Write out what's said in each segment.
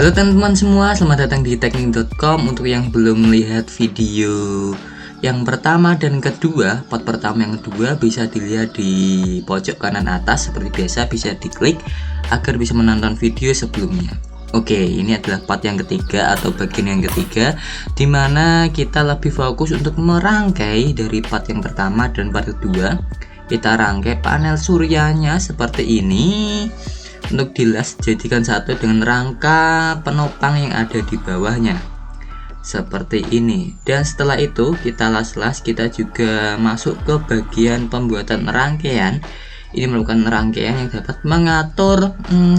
Halo teman-teman semua, selamat datang di teknik.com. Untuk yang belum melihat video yang pertama dan kedua, part pertama yang kedua bisa dilihat di pojok kanan atas. Seperti biasa bisa diklik agar bisa menonton video sebelumnya. Oke, ini adalah part yang ketiga atau bagian yang ketiga, dimana kita lebih fokus untuk merangkai dari part yang pertama dan part kedua. Kita rangkai panel suryanya seperti ini. Untuk dilas, jadikan satu dengan rangka penopang yang ada di bawahnya seperti ini. Dan setelah itu kita las-las, kita juga masuk ke bagian pembuatan rangkaian. Ini merupakan rangkaian yang dapat mengatur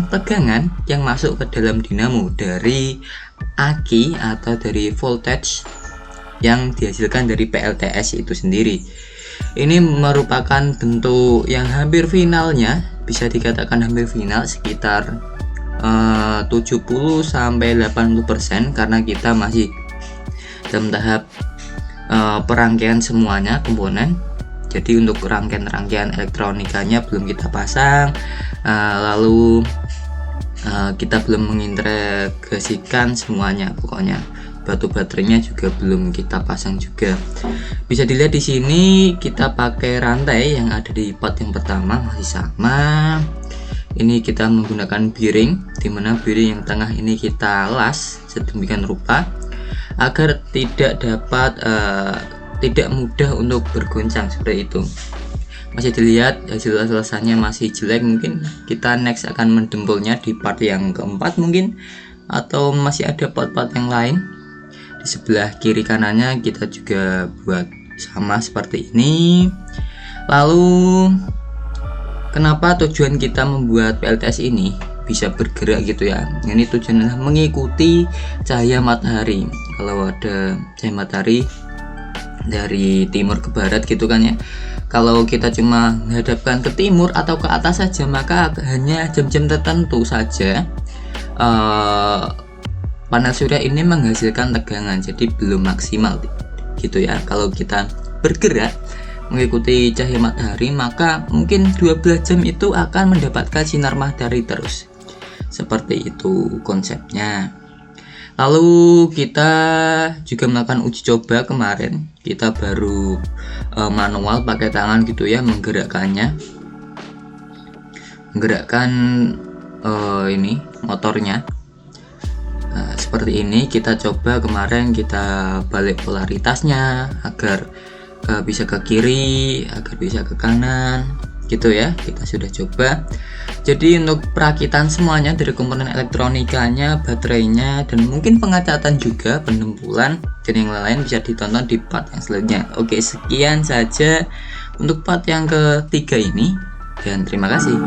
tegangan yang masuk ke dalam dinamo dari aki atau dari voltage yang dihasilkan dari PLTS itu sendiri. Ini merupakan bentuk yang hampir finalnya, bisa dikatakan hampir final, sekitar 70-80% karena kita masih dalam tahap perangkaian semuanya komponen. Jadi untuk rangkaian elektronikanya belum kita pasang, lalu kita belum mengintegrasikan semuanya. Pokoknya batu baterainya juga belum kita pasang juga. Bisa dilihat di sini kita pakai rantai yang ada di part yang pertama masih sama. Ini kita menggunakan bearing, dimana bearing yang tengah ini kita las sedemikian rupa agar tidak mudah untuk bergoncang seperti itu. Masih dilihat hasil-hasilnya masih jelek, mungkin kita next akan mendempelnya di part yang keempat mungkin, atau masih ada part-part yang lain. Di sebelah kiri kanannya kita juga buat sama seperti ini. Lalu kenapa tujuan kita membuat PLTS ini bisa bergerak gitu ya? Ini tujuannya mengikuti cahaya matahari. Kalau ada cahaya matahari dari timur ke barat gitu kan ya, kalau kita cuma menghadapkan ke timur atau ke atas saja, maka hanya jam-jam tertentu saja panel surya ini menghasilkan tegangan, jadi belum maksimal gitu ya. Kalau kita bergerak mengikuti cahaya matahari, maka mungkin 12 jam itu akan mendapatkan sinar matahari terus. Seperti itu konsepnya. Lalu kita juga melakukan uji coba kemarin. Kita baru manual pakai tangan gitu ya, menggerakkan ini motornya. Seperti ini kita coba kemarin, kita balik polaritasnya agar bisa ke kiri, agar bisa ke kanan gitu ya. Kita sudah coba. Jadi untuk perakitan semuanya dari komponen elektronikanya, baterainya, dan mungkin pengecatan juga, pendempulan dan yang lain bisa ditonton di part yang selanjutnya. Oke, sekian saja untuk part yang ketiga ini, dan terima kasih.